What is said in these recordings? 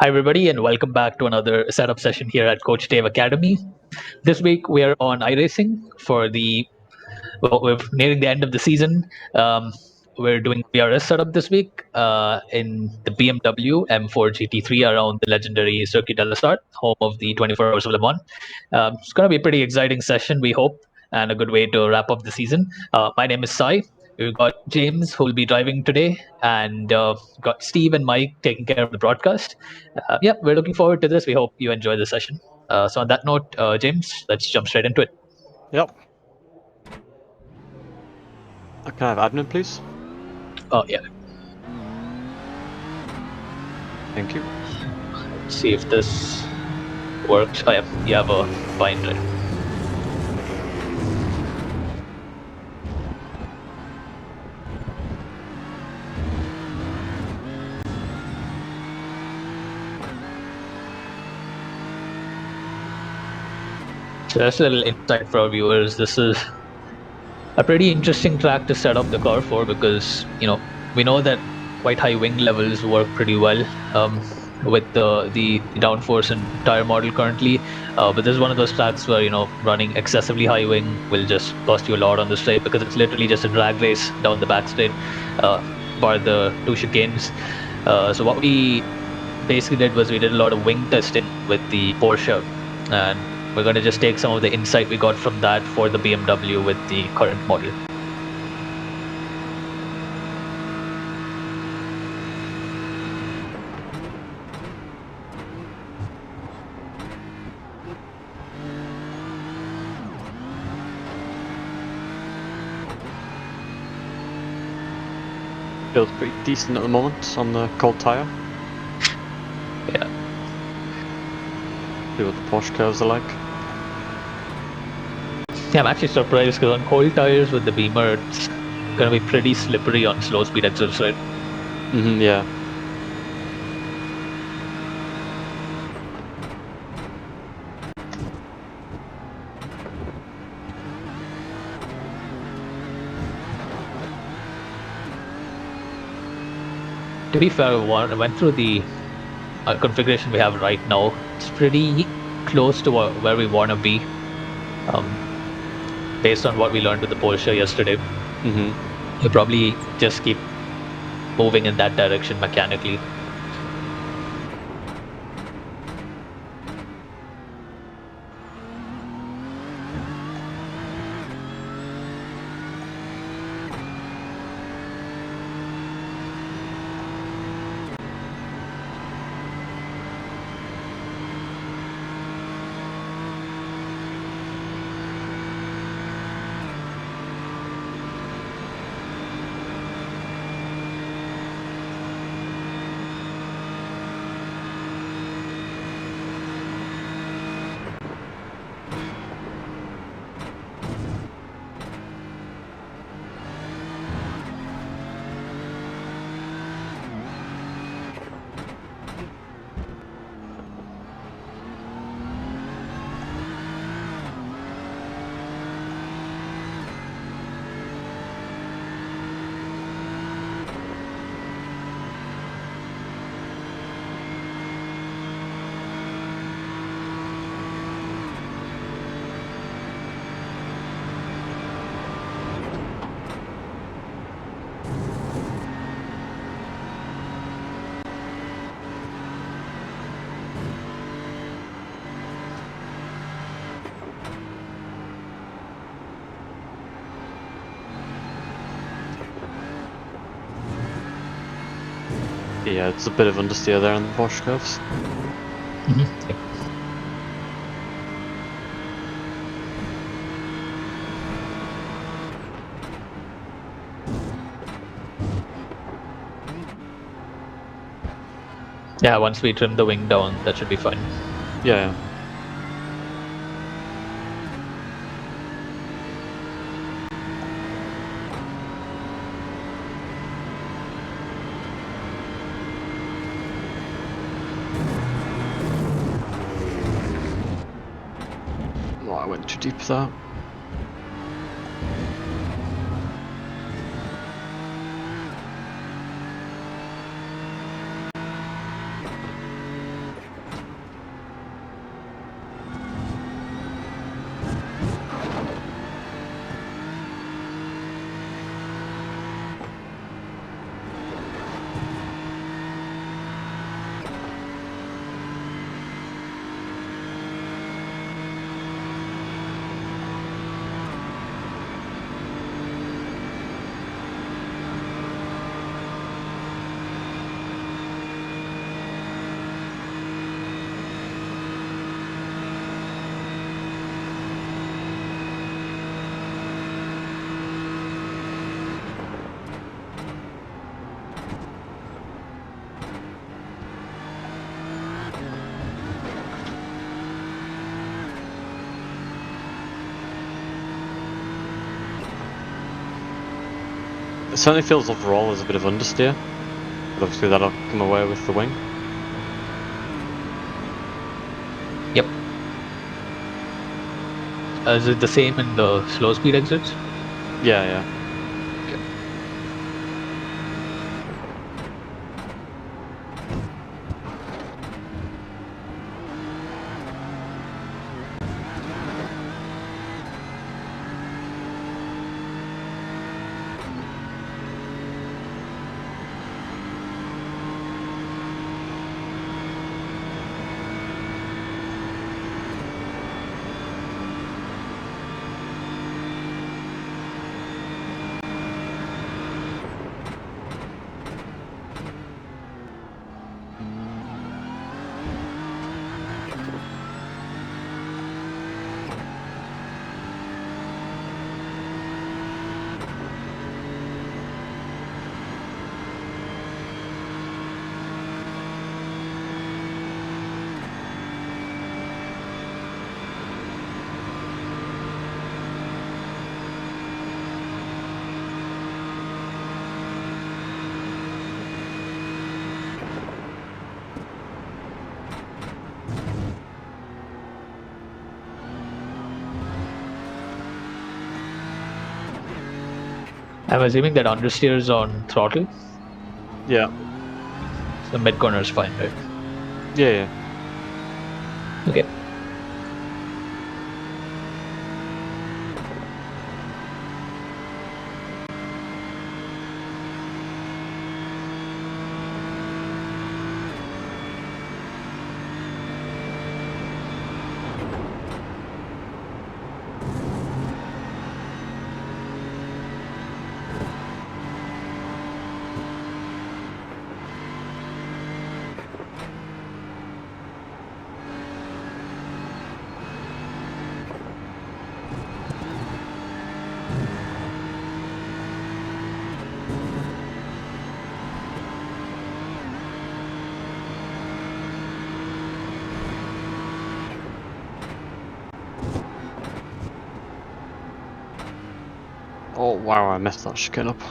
Hi, everybody, and welcome back to another setup session here at Coach Dave Academy. This week we are on iRacing for we're nearing the end of the season. We're doing VRS setup this week in the BMW M4 GT3 around the legendary Circuit de la Start, home of the 24 Hours of Le Mans. It's going to be a pretty exciting session, we hope, and a good way to wrap up the season. My name is Sai. We've got James, who will be driving today, and got Steve and Mike taking care of the broadcast. Yeah, we're looking forward to this. We hope you enjoy the session. So on that note, James, let's jump straight into it. Yep. Can I have admin, please? Oh, yeah. Thank you. Let's see if this works. Oh, yeah, you have a binder. So that's a little insight for our viewers. This is a pretty interesting track to set up the car for because, we know that quite high wing levels work pretty well with the downforce and tire model currently. But this is one of those tracks where, running excessively high wing will just cost you a lot on the straight because it's literally just a drag race down the back straight, bar the two chicanes. So what we basically did was we did a lot of wing testing with the Porsche, and we're going to just take some of the insight we got from that for the BMW with the current model. Feels pretty decent at the moment on the cold tyre. Yeah. See what the Porsche curves are like. Yeah, I'm actually surprised because on cold tires with the Beamer, it's going to be pretty slippery on slow speed exits, right? Yeah. To be fair, I went through the configuration we have right now. It's pretty close to where we want to be, based on what we learned with the Porsche yesterday. We'll probably just keep moving in that direction mechanically. Yeah, it's a bit of understeer there on the Porsche curves. Yeah, once we trim the wing down, that should be fine. Yeah. Oh, I went too deep for that. It certainly feels overall as a bit of understeer, but obviously that'll come away with the wing. Yep. Is it the same in the slow speed exits? Yeah, yeah. Okay. I'm assuming that understeer is on throttle, Yeah. so mid corner is fine, right? Yeah, yeah. Okay. Oh, wow, I messed that chicane up.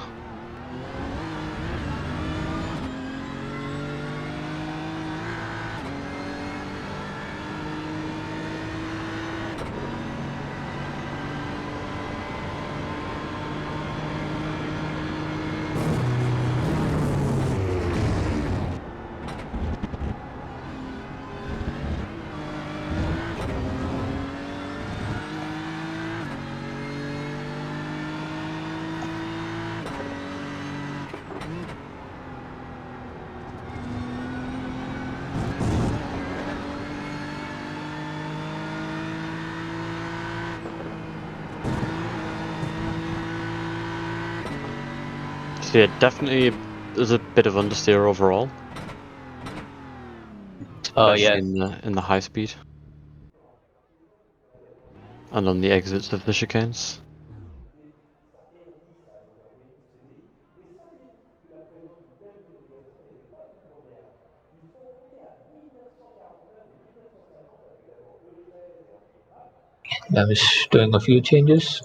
So yeah, definitely there's a bit of understeer overall, Yeah. especially in the high speed and on the exits of the chicanes. I'm just doing a few changes.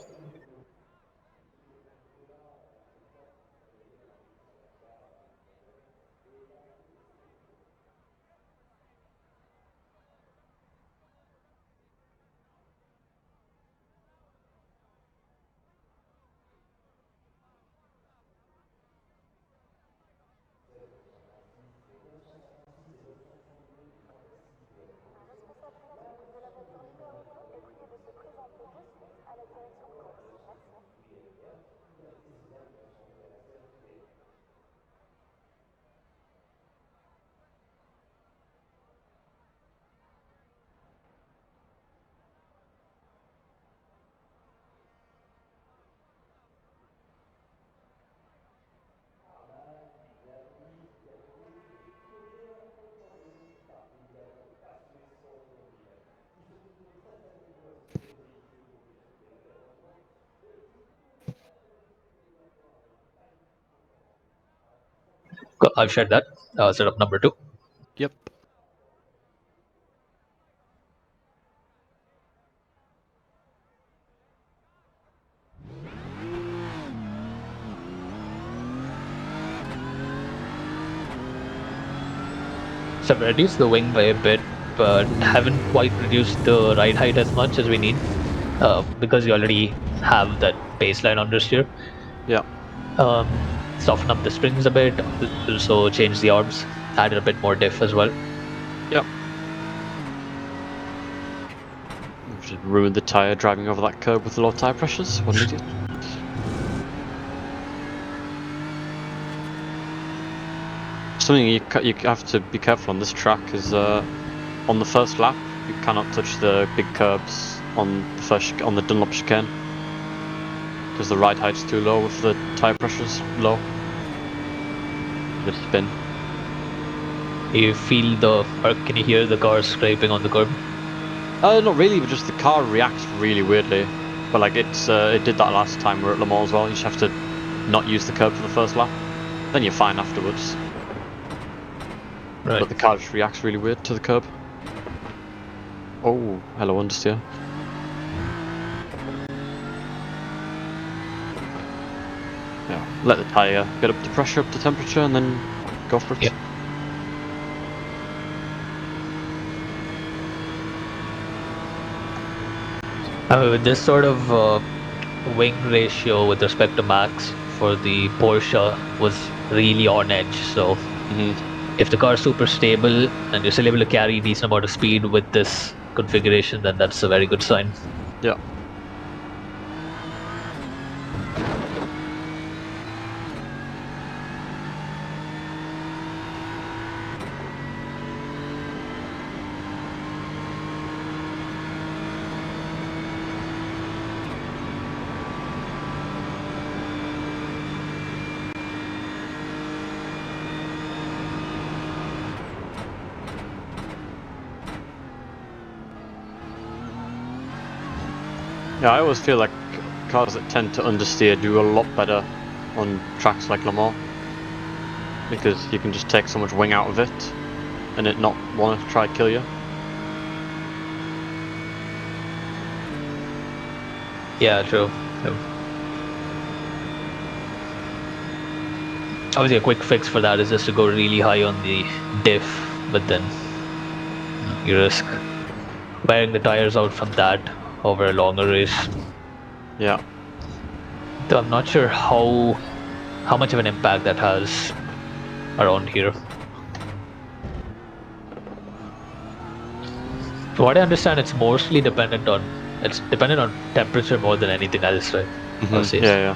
I've shared that. Setup number 2. Yep. So I've reduced the wing by a bit, but haven't quite reduced the ride height as much as we need, because you already have that baseline understeer. Yeah. Soften up the springs a bit, also change the orbs, added a bit more diff as well. Yep. Just ruined the tyre driving over that curb with low tyre pressures. What an idiot. Something you have to be careful on this track is on the first lap you cannot touch the big curbs on the Dunlop chicane because the ride height's too low if the tyre pressure's low. Just spin. You feel or can you hear the car scraping on the curb? Not really, but just the car reacts really weirdly. But like it did that last time we were at Le Mans as well. You just have to not use the curb for the first lap, then you're fine afterwards. Right. But the car just reacts really weird to the curb. Oh, hello understeer. Yeah, let the tyre get up to pressure, up to temperature, and then go for it. Yeah. With this sort of wing ratio with respect to max for the Porsche was really on edge. So if the car is super stable and you're still able to carry a decent amount of speed with this configuration, then that's a very good sign. Yeah. Yeah, I always feel like cars that tend to understeer do a lot better on tracks like Le Mans because you can just take so much wing out of it and it not want to try to kill you. Yeah, true. Obviously, a quick fix for that is just to go really high on the diff, but then you risk wearing the tires out from that over a longer race. Yeah. Though I'm not sure how much of an impact that has around here. From what I understand, it's mostly dependent on temperature more than anything else, right? Yeah.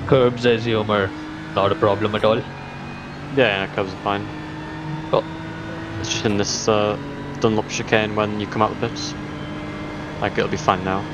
Curbs, I assume, are not a problem at all. Yeah, curbs are fine. Oh. It's just in this Dunlop chicane when you come out the pits. Like, it'll be fine now.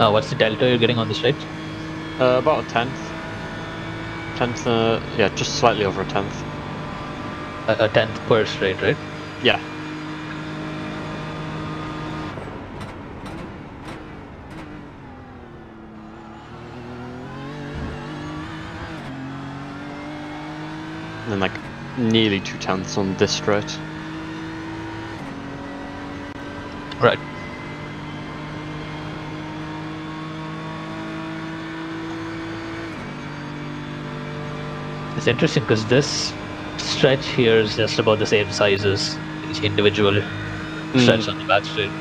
What's the delta you're getting on the straight? About a tenth. Yeah, just slightly over a tenth. A tenth per straight, right? Yeah. And then like nearly 2/10 on this straight. Right. It's interesting because this stretch here is just about the same size as each individual stretch on the back straight.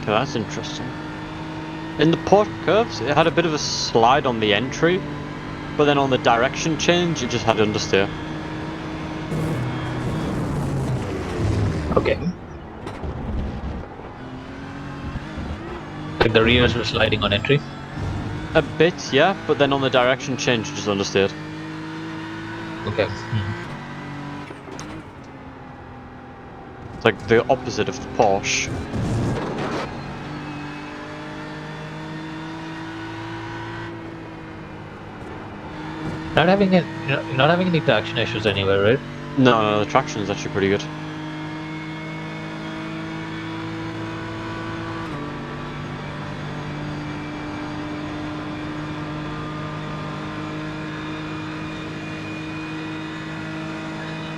Okay, that's interesting. In the Porsche curves, it had a bit of a slide on the entry, but then on the direction change, it just had understeer. Okay. Like the rears were sliding on entry? A bit, yeah, but then on the direction change, it just understeered. Okay. It's like the opposite of the Porsche. You're not having any traction issues anywhere, right? No, the traction is actually pretty good.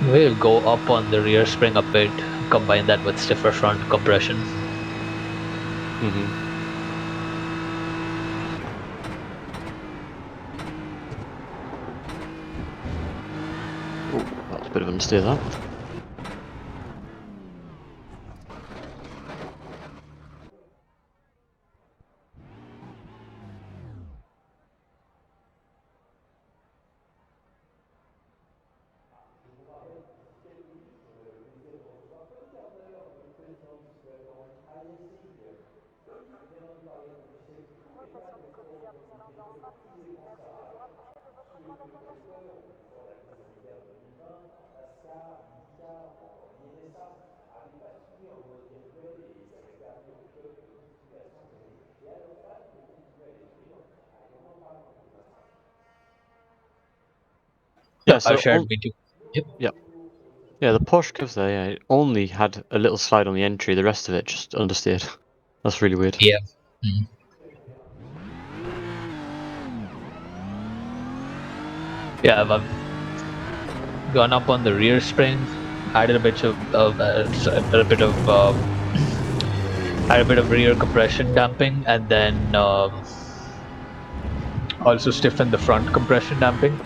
We'll go up on the rear spring a bit, combine that with stiffer front compression. Ooh, that's a bit of understeer, that. Yeah, I so shared me too. Yep. yeah, the Porsche curves there, yeah, it only had a little slide on the entry, the rest of it just understeered. That's really weird. Yeah. Mm. Yeah, I've gone up on the rear spring, added a bit of rear compression damping, and then also stiffened the front compression damping.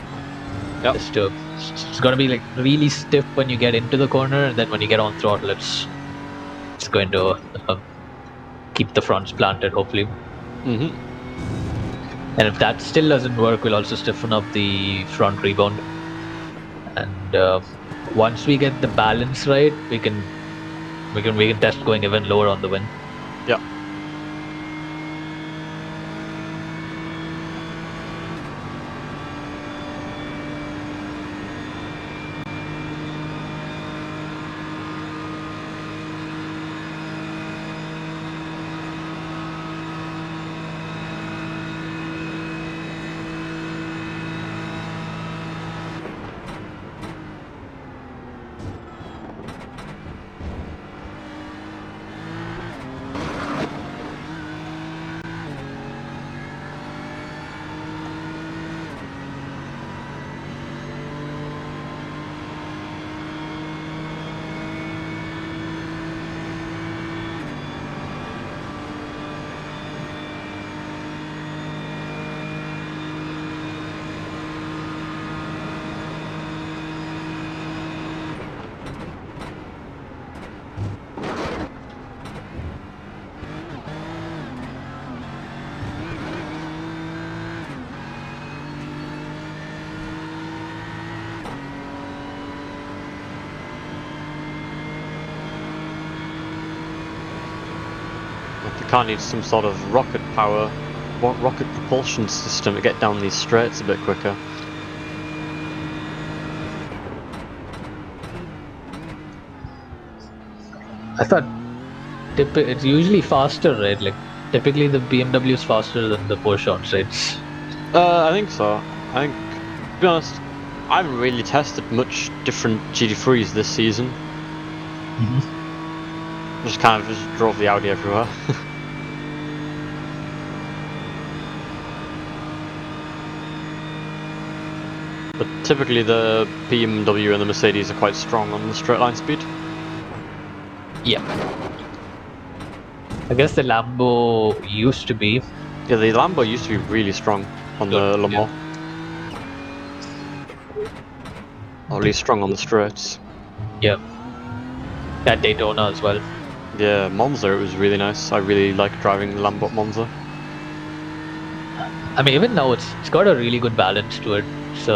Yep. It's gonna be like really stiff when you get into the corner, and then when you get on throttle, it's going to keep the fronts planted, hopefully. And if that still doesn't work, we'll also stiffen up the front rebound. And once we get the balance right, we can test going even lower on the wing. Yep. car needs some sort of rocket power, rocket propulsion system to get down these straights a bit quicker. I thought it's usually faster, right? Like typically the BMW is faster than the Porsche on straights. I think so. I think, to be honest, I haven't really tested much different GT3s this season. Just kind of just drove the Audi everywhere. But typically the BMW and the Mercedes are quite strong on the straight line speed. Yeah. I guess the Lambo used to be. Yeah, the Lambo used to be really strong on the Le Mans. Or at least strong on the straights. Yeah. At Daytona as well. Yeah, Monza, it was really nice. I really like driving the Lambo at Monza. I mean, even now it's got a really good balance to it. It's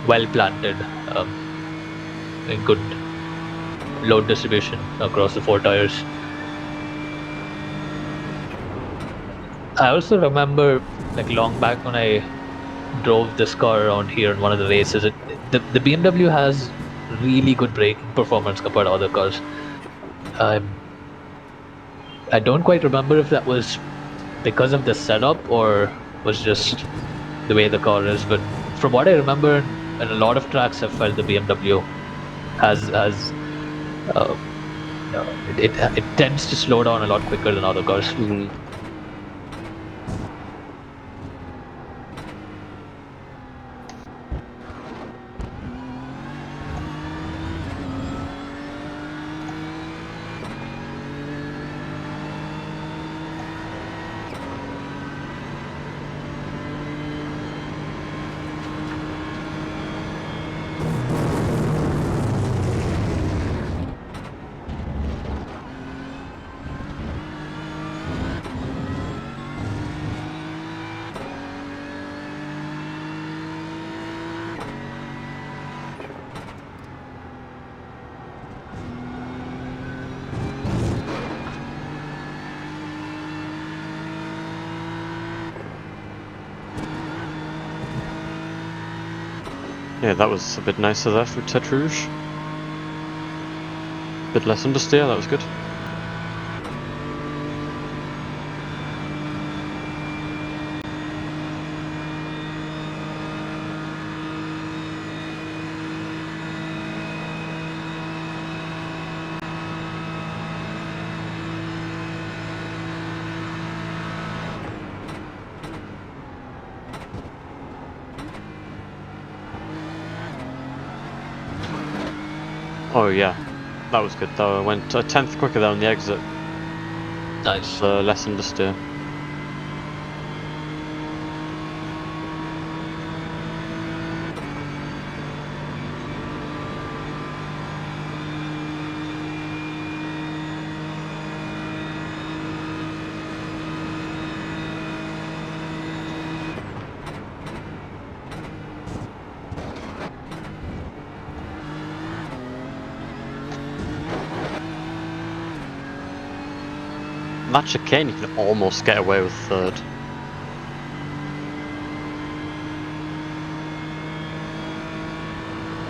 well planted, a good load distribution across the 4 tires. I also remember, like long back when I drove this car around here in one of the races, the BMW has really good braking performance compared to other cars. I don't quite remember if that was because of the setup or was just the way the car is, but from what I remember, in a lot of tracks, I felt the BMW has it tends to slow down a lot quicker than other cars. Yeah, that was a bit nicer there for Tête Rouge. A bit less understeer, that was good. Oh yeah, that was good though. I went a tenth quicker there on the exit. Nice. Less understeer. That chicane you can almost get away with third.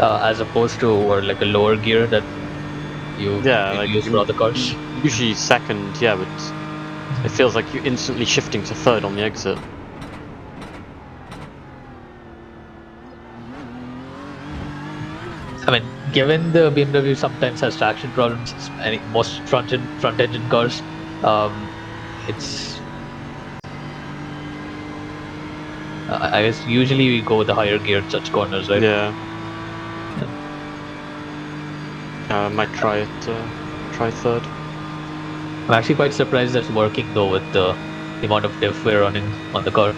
As opposed to or like a lower gear that you like use for other cars. Usually second, yeah, but it feels like you're instantly shifting to third on the exit. I mean, given the BMW sometimes has traction problems, most front engine cars, it's I guess usually we go with the higher gear at such corners, right? Yeah. Might try it. Try third. I'm actually quite surprised that's working though with the amount of diff we're running on the car.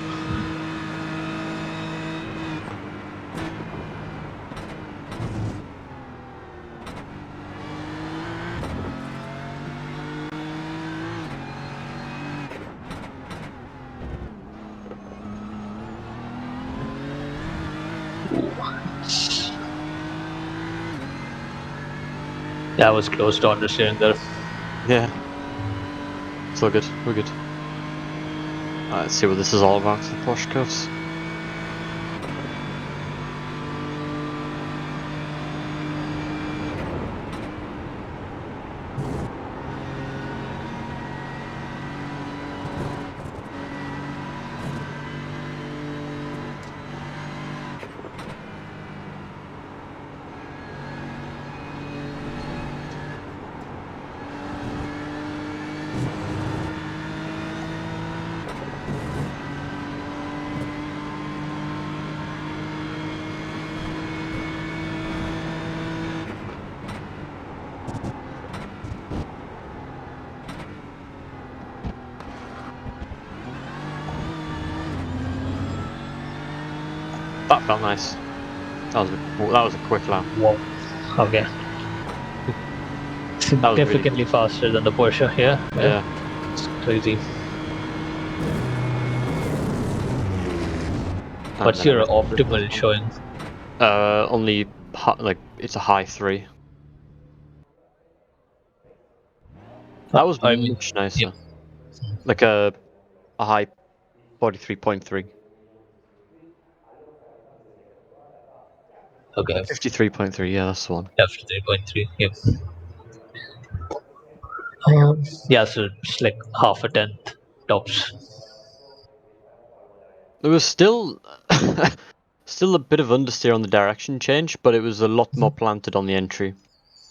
Yeah, I was close to understeering there. Yeah. It's all good. We're good. Let's see what this is all about. The Porsche curves. That felt nice. That was a quick lap. Wow. Okay. Significantly really faster than the Porsche here. Yeah. It's crazy. And What's then your everything was optimal fun. showing? Only like it's a high 3. That was I mean, much nicer. yep. Like a high 43.3. Okay. 53.3, yeah, that's the one. After 3.3. Yep. Yeah, so it's like half a tenth tops. There was still still a bit of understeer on the direction change, but it was a lot more planted on the entry.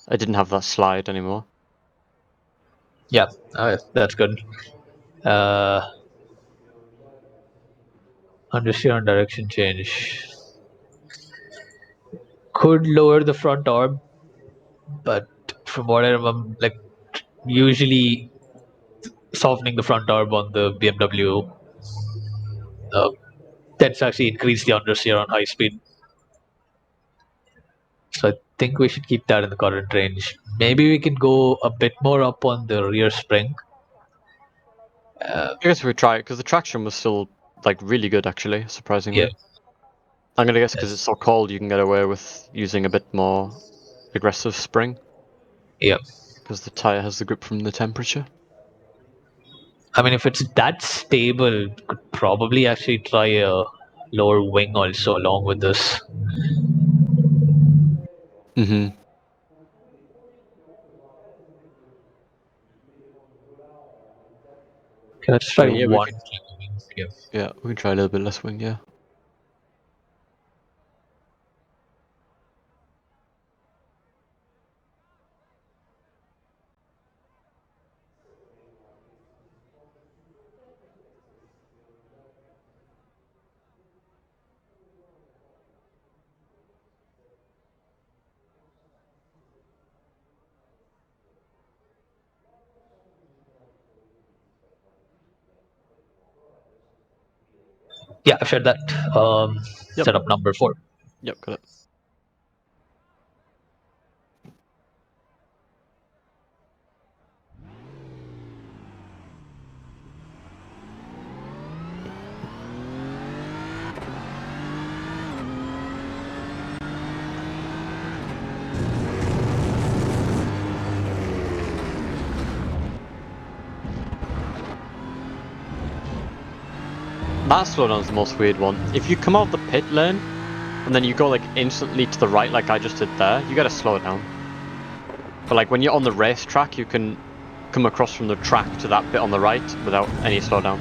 I didn't have that slide anymore. Yeah, that's good. Understeer on direction change could lower the front arm, but from what I remember, like usually softening the front arm on the BMW, that's actually increase the understeer on high speed. So I think we should keep that in the current range. Maybe we can go a bit more up on the rear spring. I guess we try it because the traction was still like really good actually, surprisingly. Yeah, I'm gonna guess because yes. it's so cold, you can get away with using a bit more aggressive spring Yeah. because the tire has the grip from the temperature. I mean, if it's that stable, could probably actually try a lower wing also along with this. Mm-hmm. Okay, let's I try mean, yeah, we one. could. Yeah. Yeah, we can try a little bit less wing. Yeah. Yeah, I've shared that. Yep. Setup number 4. Yep. Got it. That slowdown's the most weird one. If you come out of the pit lane and then you go like instantly to the right, like I just did there, you gotta slow down. But like when you're on the racetrack, you can come across from the track to that bit on the right without any slowdown.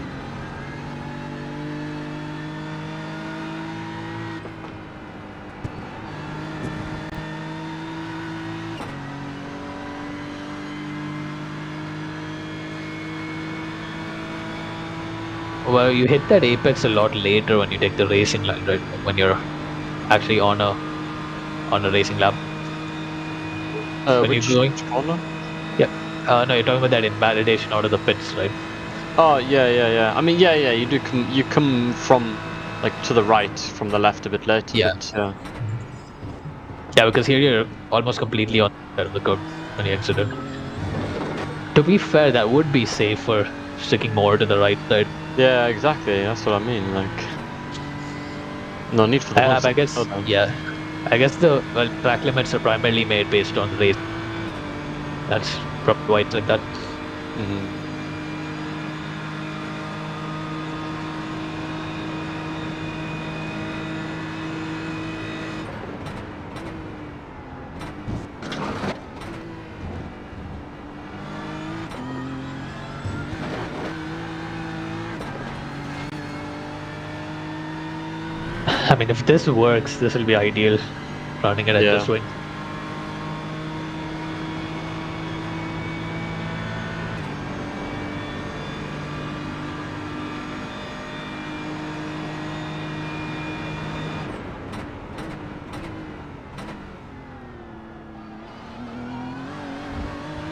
Well, you hit that apex a lot later when you take the racing line, right? When you're actually on a racing lap. When you're going, Which corner? yeah. No, you're talking about that invalidation out of the pits, right? Oh yeah. I mean, yeah. You do come. You come from like to the right from the left a bit later, Yeah. but yeah. Yeah, because here you're almost completely on the side of the curb when you exited. To be fair, that would be safer sticking more to the right side. Yeah, exactly. That's what I mean. Like, no need for the I most guess, slowdown. yeah. I guess the track limits are primarily made based on race. That's probably why it's like that. Mm-hmm. I mean, if this works, this will be ideal, running it at Yeah. this wing.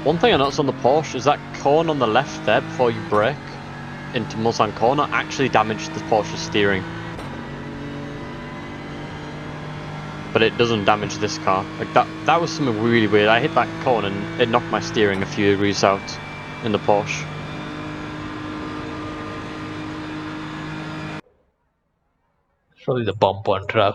One thing I noticed on the Porsche is that cone on the left there before you brake into Mulsanne corner actually damaged the Porsche's steering. But it doesn't damage this car. Like that was something really weird. I hit that cone and it knocked my steering a few degrees out in the Porsche. Probably the bump on track.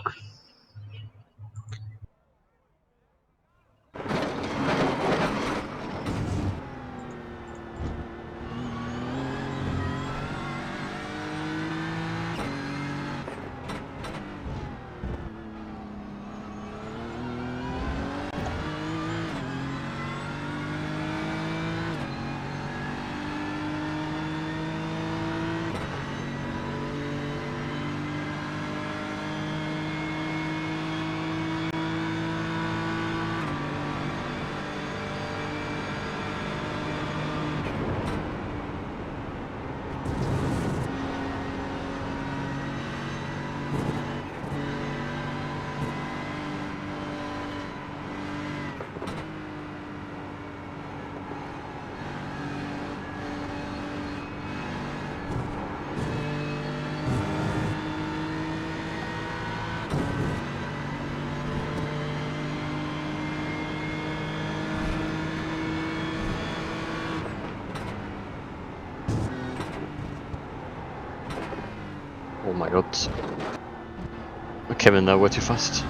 Oh my god. I came in there way too fast.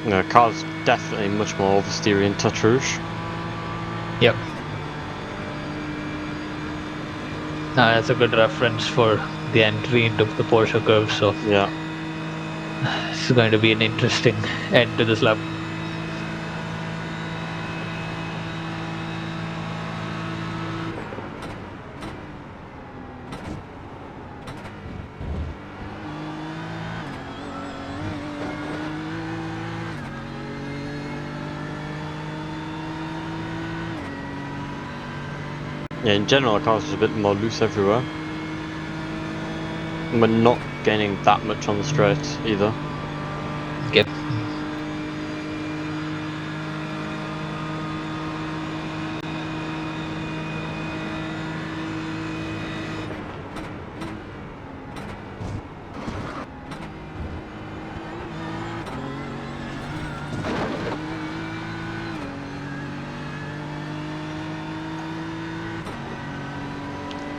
The car's definitely much more oversteery in Touch Rouge. Yep. That's a good reference for the entry into the Porsche curve, so Yeah. it's going to be an interesting end to this lap. Yeah, in general the car's just a bit more loose everywhere. And we're not gaining that much on the straight either. Yep.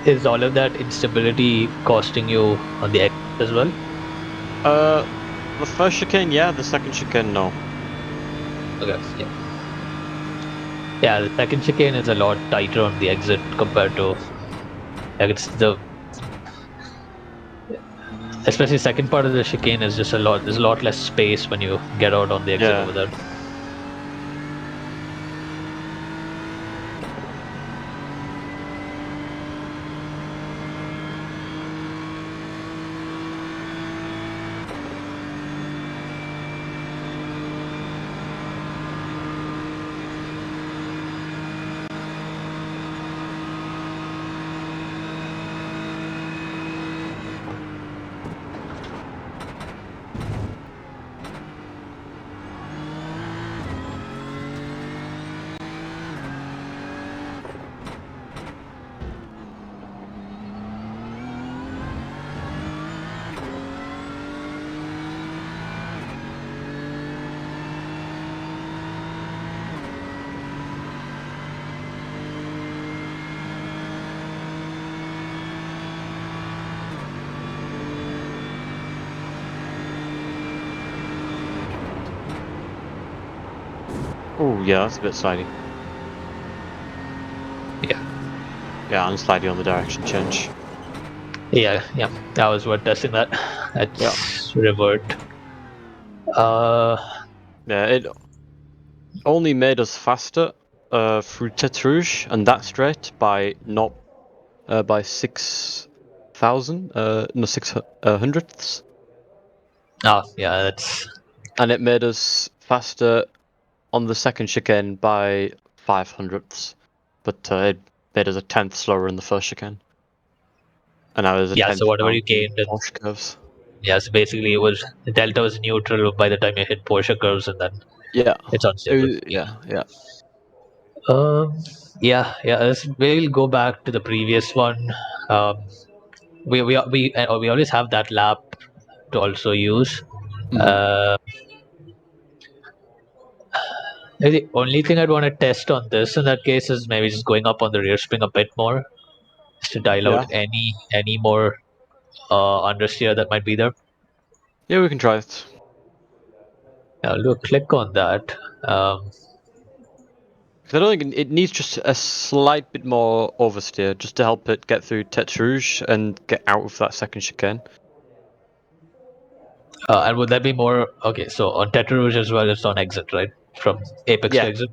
Is all of that instability costing you on the exit as well? The first chicane, yeah. The second chicane, no. Okay, yeah. Yeah, the second chicane is a lot tighter on the exit compared to, like, it's the, especially second part of the chicane is just there's a lot less space when you get out on the exit Yeah. over there. Oh yeah, that's a bit slidey. Yeah. Yeah, and slidey on the direction change. Yeah, that was what testing that. Yeah. Let's revert. Uh, Yeah, it only made us faster through Tête Rouge and that straight by not by 6,000 no 6 hundredths, yeah, that's and it made us faster on the second chicane by 5 hundredths, but it made us a tenth slower in the first chicane, and I was a yeah. So tenth whatever down you in gained, and Porsche curves. yeah, so basically it was the delta was neutral by the time you hit Porsche curves, and then Yeah, it's unstable. yeah. Um, yeah. We'll go back to the previous one. Um, we always have that lap to also use. Mhm. Uh, the only thing I'd want to test on this in that case is maybe just going up on the rear spring a bit more, just to dial out Yeah, any more understeer that might be there. yeah, we can try it. I'll do a click on that. 'Cause I don't think it needs just a slight bit more oversteer just to help it get through Tête Rouge and get out of that second chicane. And would that be more okay? So on Tetra Rouge as well, it's on exit, right? From apex to Yeah, exit.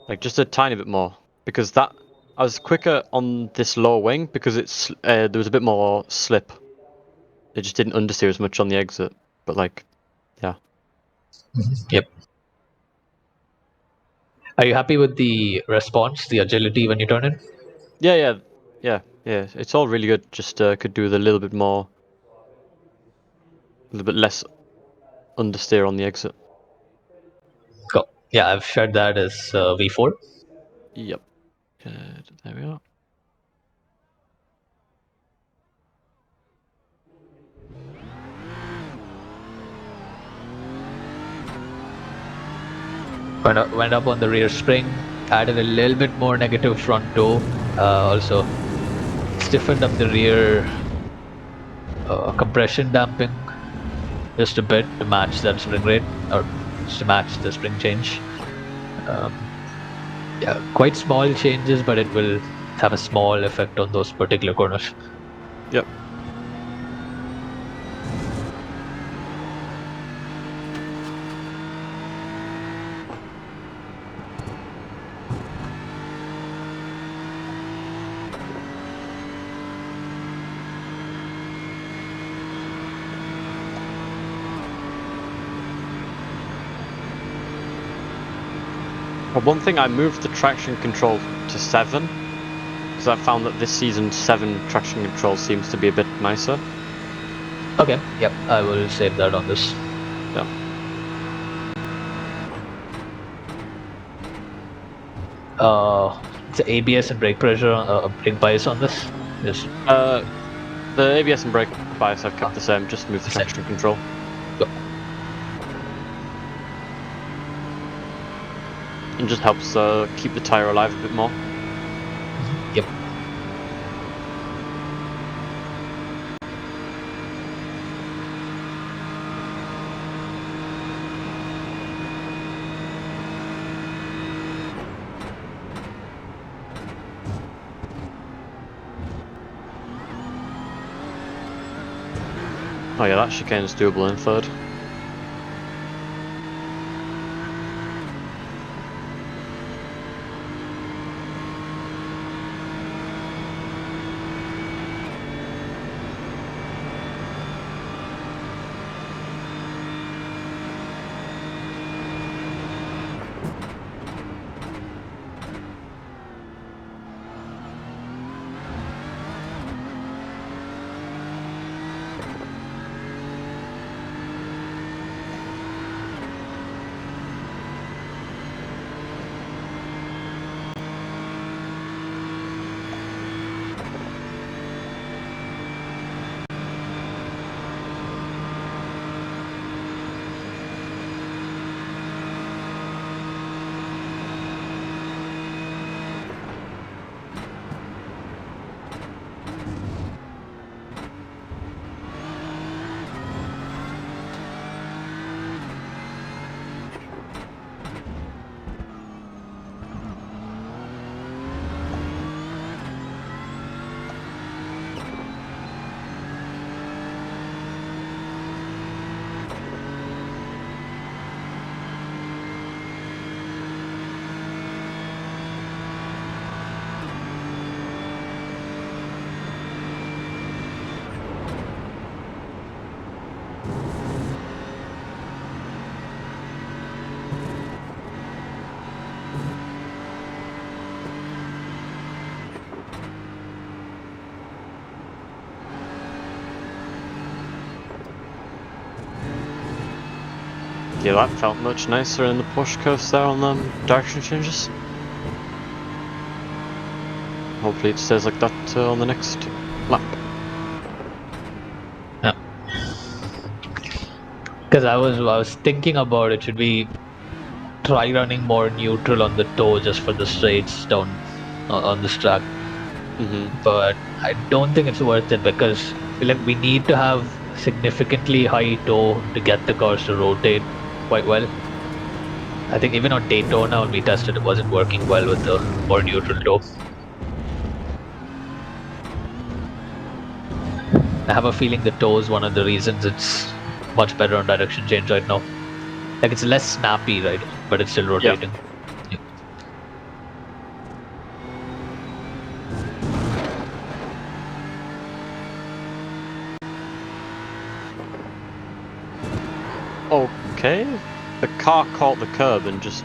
like just a tiny bit more, because that I was quicker on this lower wing because it's there was a bit more slip. It just didn't understeer as much on the exit, but like, yeah, Yep. Are you happy with the response, the agility when you turn it? yeah. It's all really good. Just could do with a little bit more, a little bit less understeer on the exit. Cool. Yeah, I've shared that as V4. Yep. There we are. Went up on the rear spring, added a little bit more negative front toe. Also stiffened up the rear compression damping just a bit to match that spring rate, or just to match the spring change. Um, yeah, quite small changes, but it will have a small effect on those particular corners. Yep. One thing, I moved the traction control to 7 because I found that this season 7 traction control seems to be a bit nicer. Okay, yep, I will save that on this. Yeah. It's ABS and brake pressure, brake bias on this. Just The ABS and brake bias I've kept the same, just moved the same. traction control. Go. And just helps keep the tyre alive a bit more. Yep. Oh yeah, that chicane is doable in third. Yeah, that felt much nicer in the push curves there on them direction changes. Hopefully it stays like that on the next lap. Yeah. Because I was thinking about it. Should we try running more neutral on the toe just for the straights down on this track? But I don't think it's worth it because I feel like we need to have significantly high toe to get the cars to rotate quite well. I think even on Daytona when we tested, it wasn't working well with the more neutral toe. I have a feeling the toe is one of the reasons it's much better on direction change right now. Like it's less snappy, right? But it's still Yeah. rotating. Yeah. Okay. The car caught the curb and just...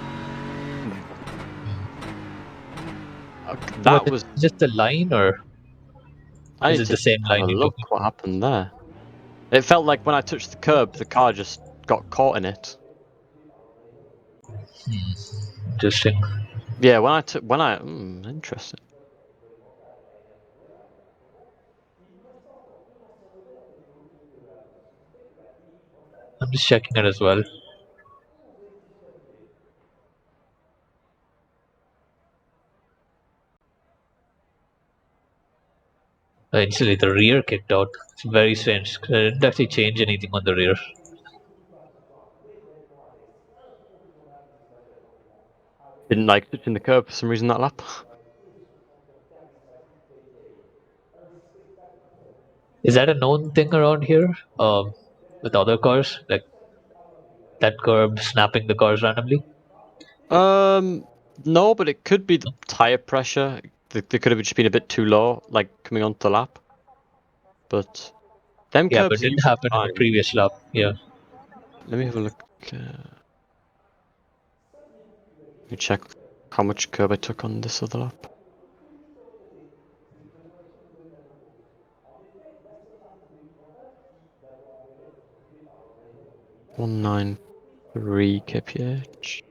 that was... just a line, or I is need it to the same have line a you're look talking? what happened there. It felt like when I touched the curb, the car just got caught in it. Interesting. Yeah, interesting. I'm just checking it as well. Instantly, the rear kicked out. It's very strange. I didn't actually change anything on the rear. Didn't like touching the curb for some reason that lap. Is that a known thing around here? With other cars, like that curb snapping the cars randomly? No, but it could be the tire pressure. They could have just been a bit too low, like coming onto the lap. But them Yeah, but curbs it are didn't usually happen in the fine. previous lap. Yeah. Let me have a look. Let me check how much curb I took on this other lap. 193 kph.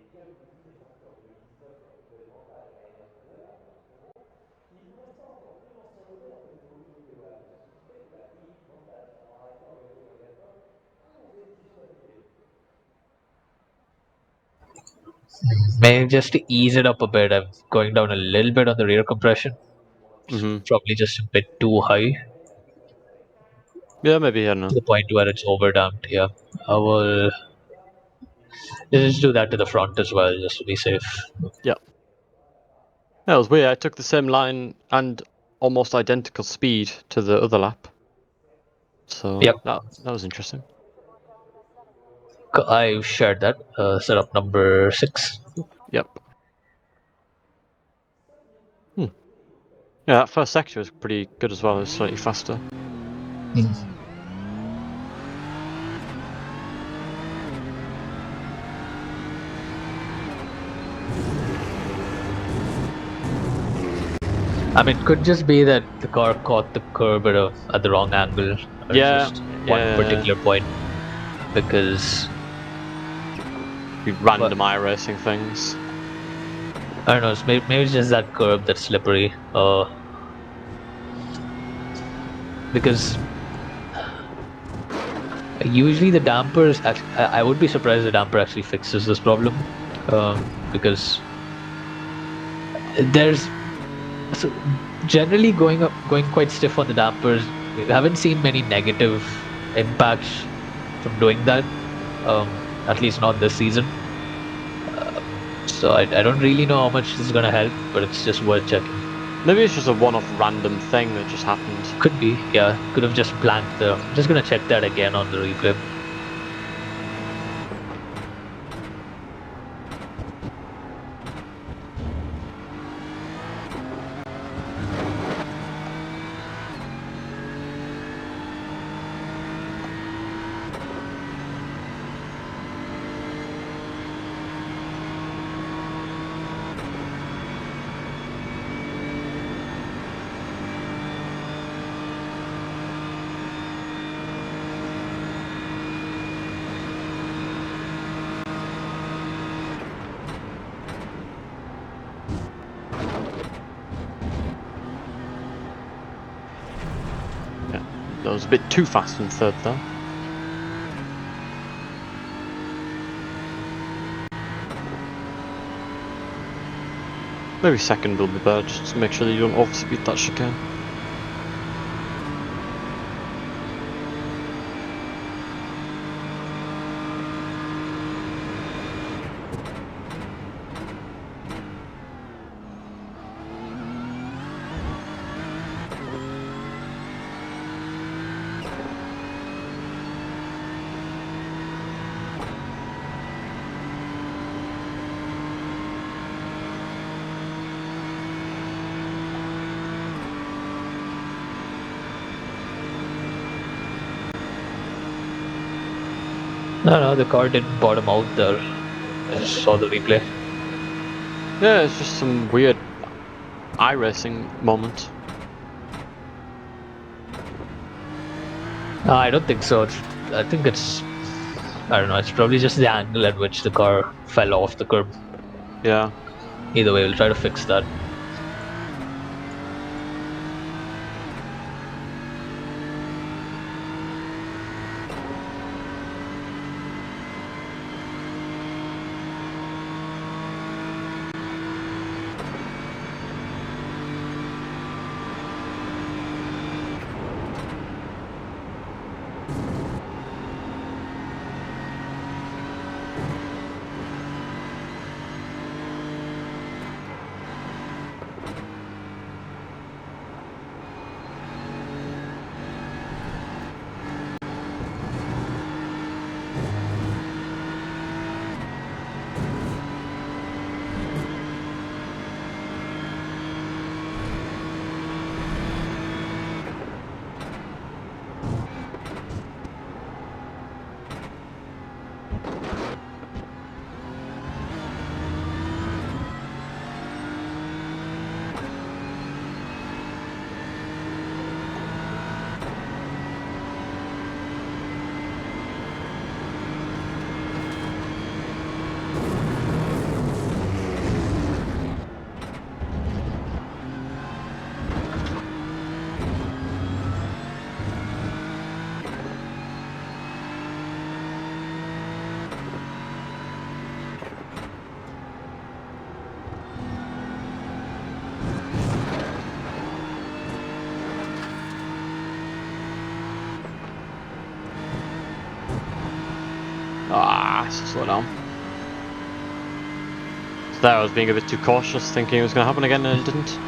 Maybe just to ease it up a bit, I'm going down a little bit on the rear compression. It's probably just a bit too high Yeah, maybe, I don't to know. the point where it's overdamped. Yeah. I will just do that to the front as well, just to be safe. Yeah. That was weird. I took the same line and almost identical speed to the other lap. So Yep. that was interesting. I've shared that. Setup number 6. Yep. Yeah, that first sector was pretty good as well. It was slightly faster. I mean, it could just be that the car caught the curb at the wrong angle at Yeah, just one yeah. particular point because Random iRacing things. I don't know. Maybe it's just that curb that's slippery. Because usually the dampers. I would be surprised the damper actually fixes this problem, because there's so generally going quite stiff on the dampers. We haven't seen many negative impacts from doing that. At least not this season. So I don't really know how much this is gonna help, but it's just worth checking. Maybe it's just a one-off random thing that just happened. Could be, yeah. Could have just blanked the. I'm just gonna check that again on the replay. That was a bit too fast in third there. Maybe second will be better, just to make sure that you don't overspeed that chicane. No, the car didn't bottom out there. I just saw the replay. Yeah, it's just some weird iRacing moment. I don't think so. I think it's, I don't know, it's probably just the angle at which the car fell off the curb. Yeah. Either way, we'll try to fix that. Slow down. So there I was being a bit too cautious, thinking it was going to happen again, and it didn't.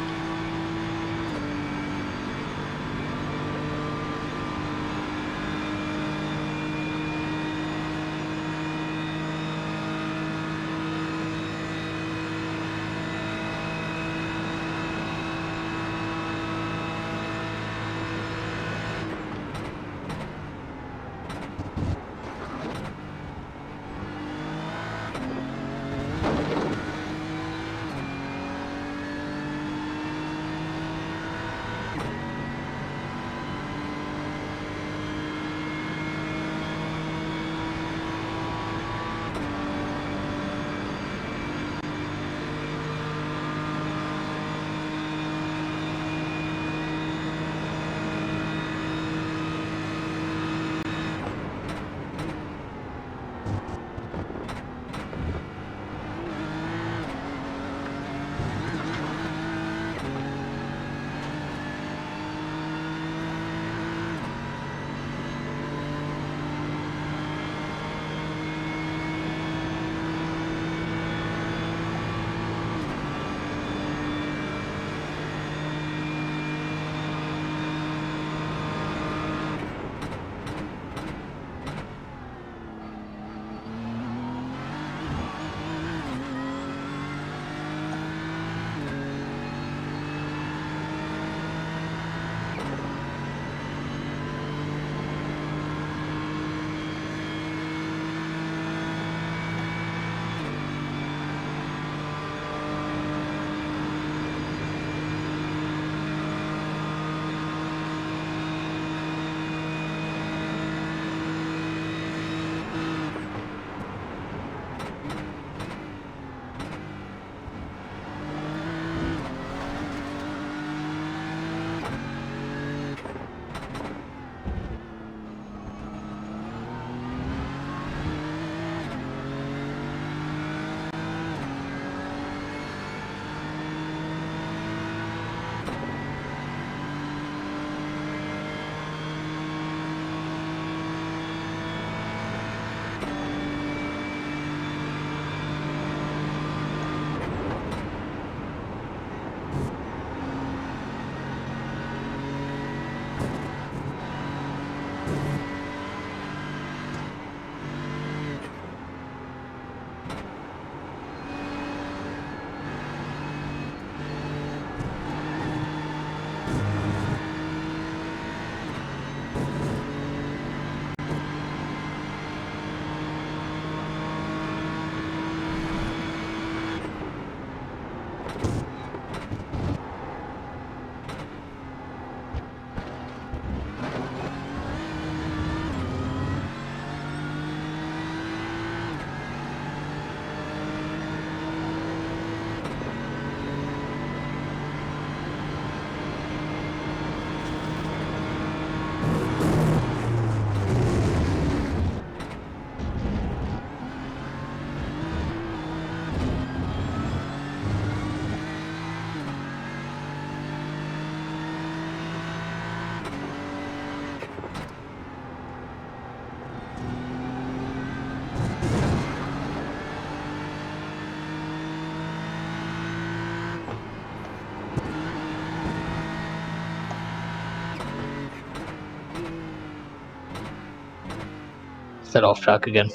Set off track again.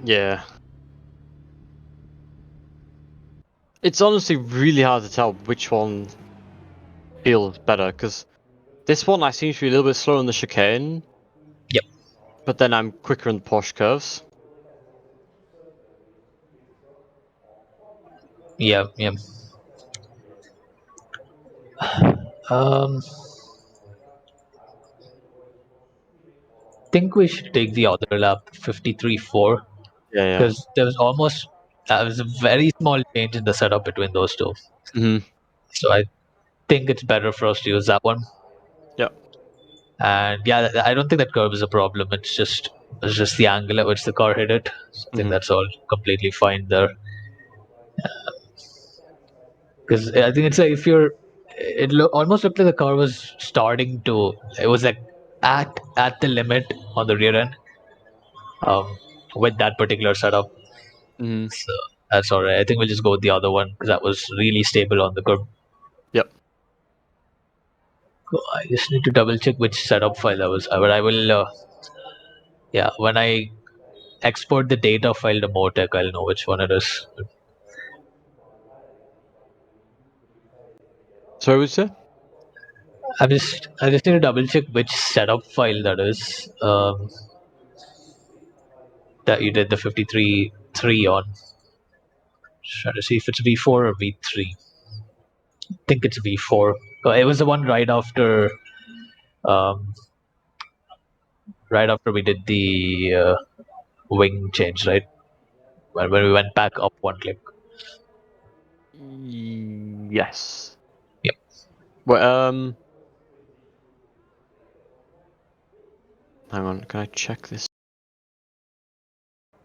Yeah. It's honestly really hard to tell which one feels better, because this one I seem to be a little bit slower in the chicane. Yep. But then I'm quicker in the Porsche curves. Yeah, yeah. Um, think we should take the other lap, 53.4, Yeah, yeah. because there was a very small change in the setup between those two. Mm-hmm. So I think it's better for us to use that one. Yep. And yeah, I don't think that curve is a problem. It's just the angle at which the car hit it. So I think Mm-hmm. that's all completely fine there. Because I think it's like if you're, almost looked like the car was starting to. It was like at the limit on the rear end. With that particular setup. Mm-hmm. So that's all right. I think we'll just go with the other one because that was really stable on the curb. Yep. I just need to double check which setup file that was. But I will. Yeah, when I export the data file to Motec, I'll know which one it is. So was it? I just need to double check which setup file that is. That you did the 53.3 on. Trying to see if it's V4 or V3. I think it's V4. It was the one um, right after we did the wing change, right? When we went back up one click. Yes. Yep. Well, hang on. Can I check this?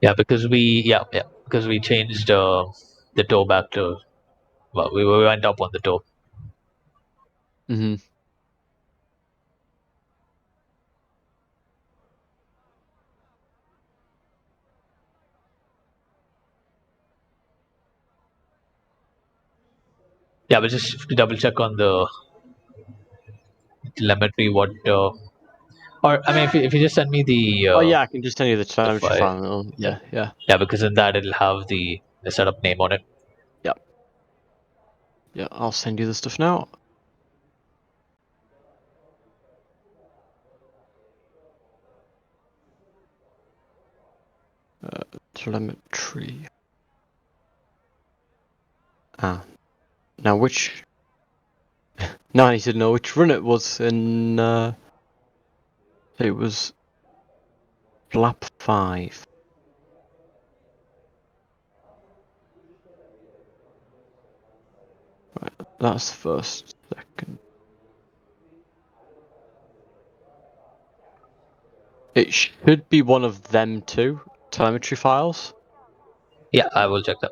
Yeah, because we changed the toe back to, well, we went up on the toe. Mm-hmm. Yeah, but just to double check on the telemetry, what or I mean, if you just send me Oh yeah, I can just tell you the the telemetry file, file. Yeah, yeah, yeah, because in that it'll have the setup name on it. yeah, yeah. I'll send you the stuff now. Telemetry. Ah, now which? Now I need to know which run it was in. It was lap 5. Right, that's the first, second. It should be one of them two telemetry files. Yeah, I will check that.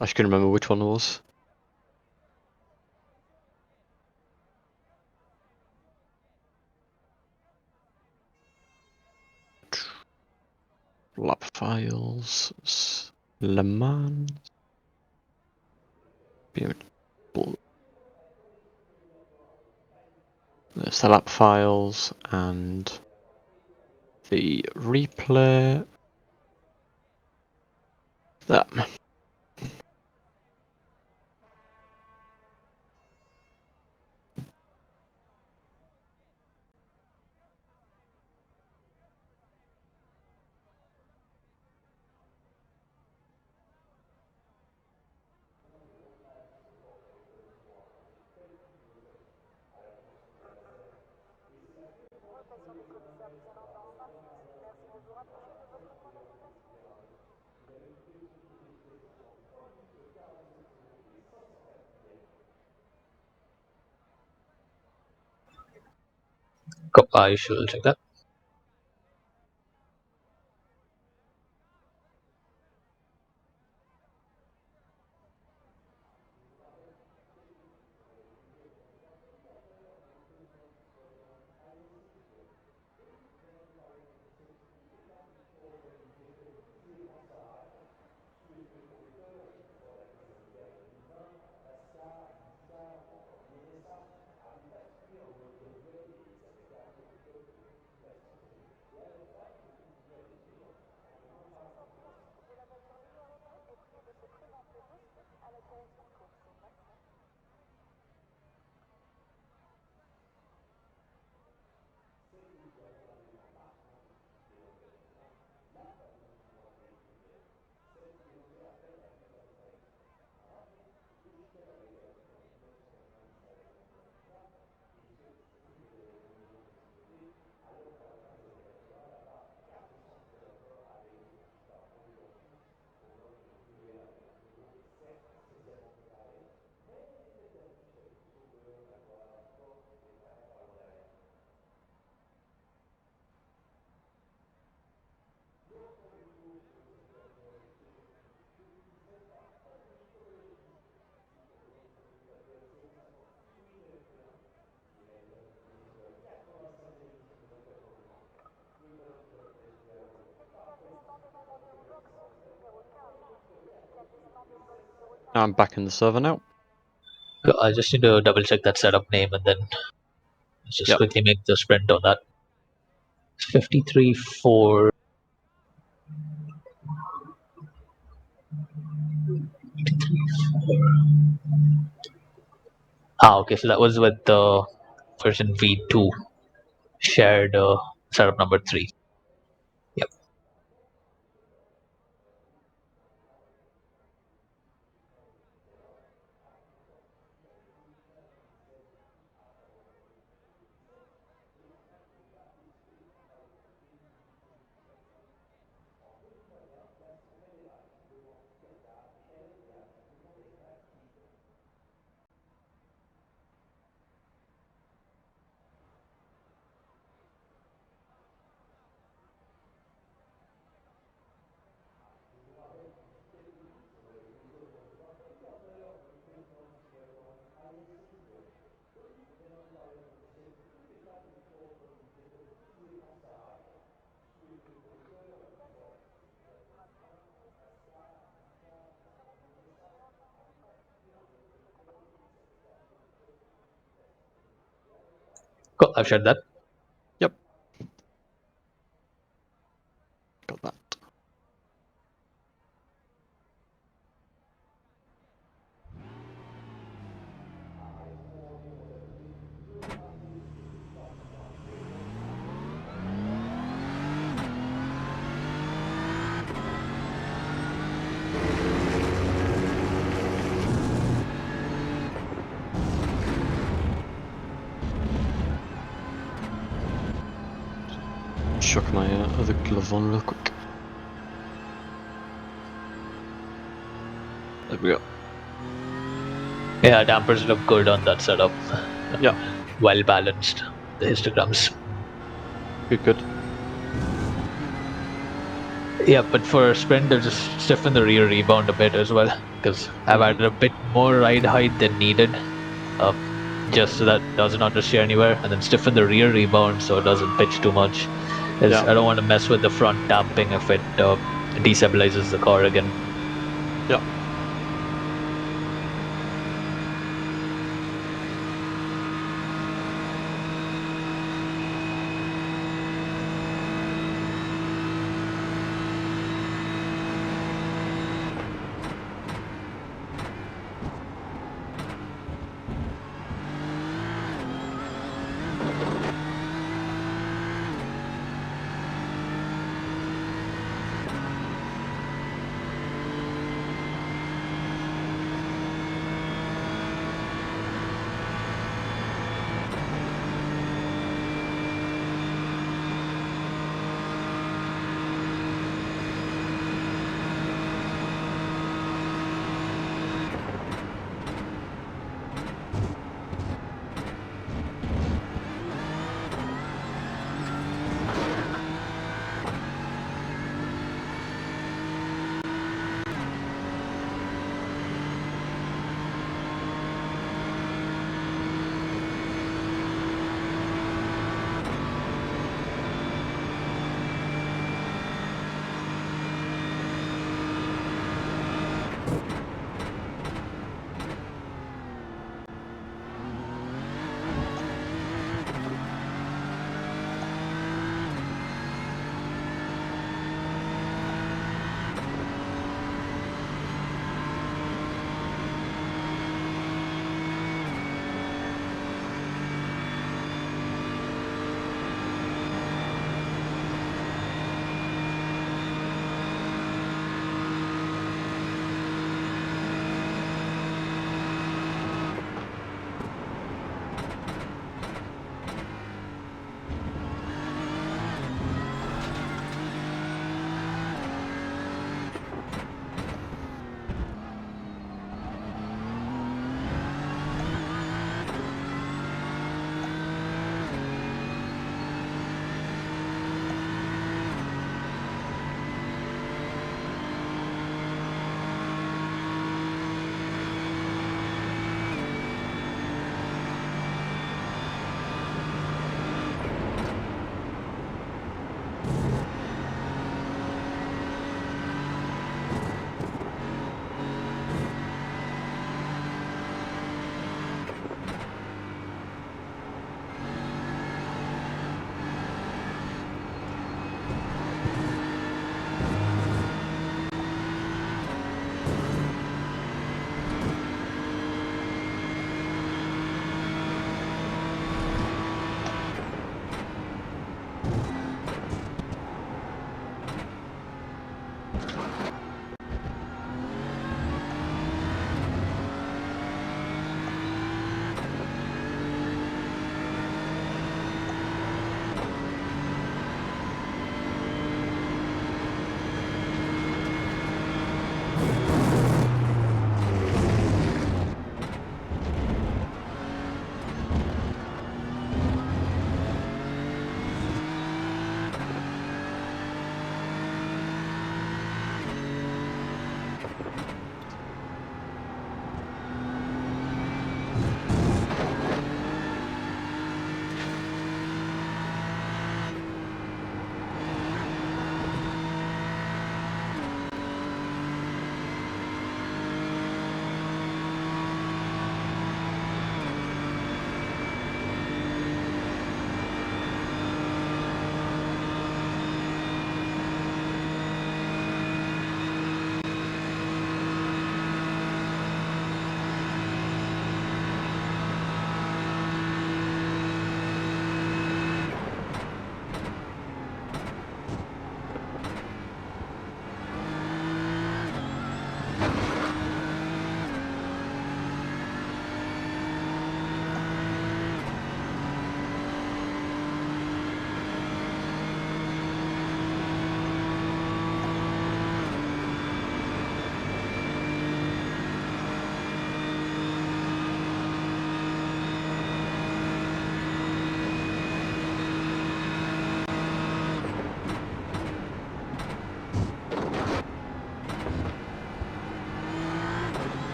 I just couldn't remember which one it was. Lap files. Le Mans. BMW. There's the lap files and the replay. That. I shall check that. I'm back in the server now. I just need to double check that setup name and then just Yep. quickly make the sprint on that. 53-4. Okay, so that was with the version V2 shared setup number 3. Yep. Cool, I've shared that. Yep. Got that. Chuck my other glove on real quick. There we go. Yeah, dampers look good on that setup. Yeah. Well balanced, the histograms. Good. Yeah, but for sprint, they'll just stiffen the rear rebound a bit as well, because I've added a bit more ride height than needed, just so that it doesn't understeer anywhere, and then stiffen the rear rebound so it doesn't pitch too much. As Yeah. I don't want to mess with the front damping if it destabilizes the car again. Yeah.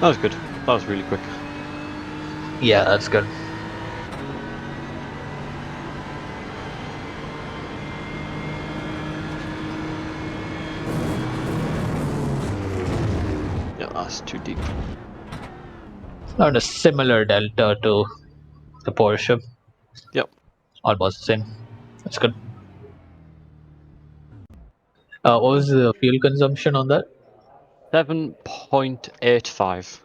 That was good. That was really quick. Yeah, that's good. Yeah, that's too deep. On a similar delta to the Porsche, Yep. almost the same. That's good. What was the fuel consumption on that? 7.85.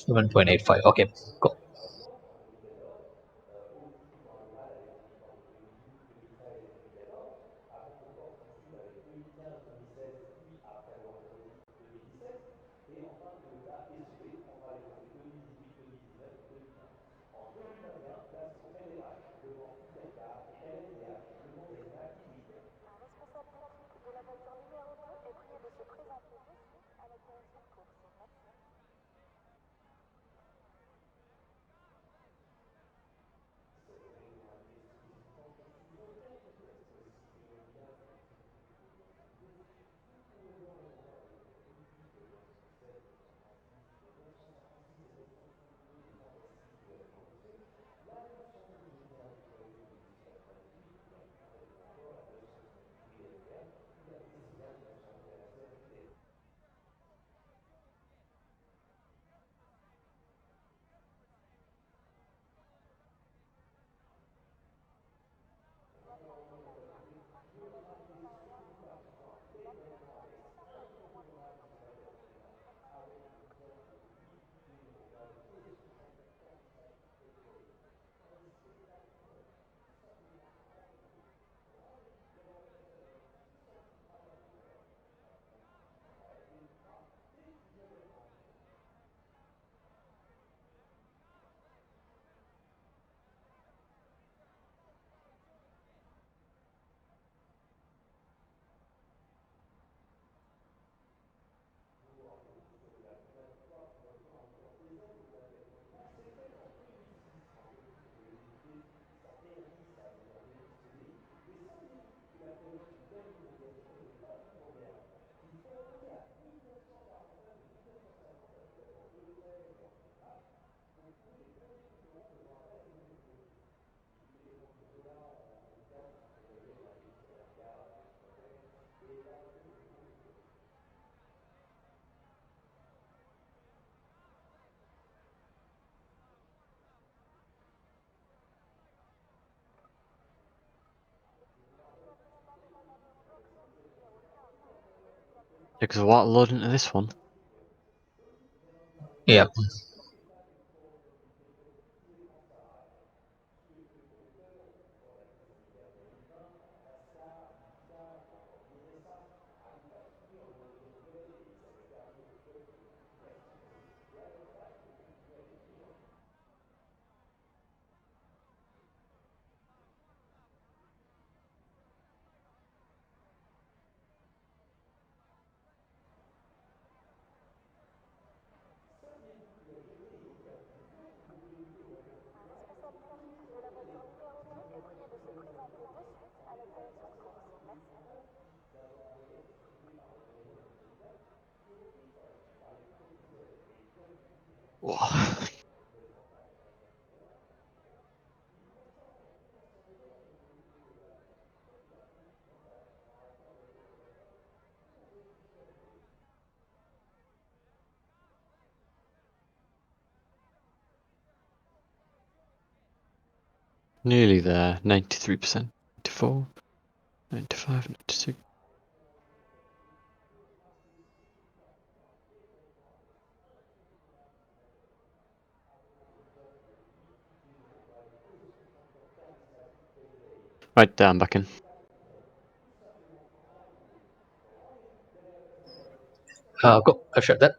7.85. Okay, cool. Takes a while to load into this one. Yeah. Whoa. Nearly there. 93%. 94. 95, 96. Right there, I'm back in. Go. I've shared that.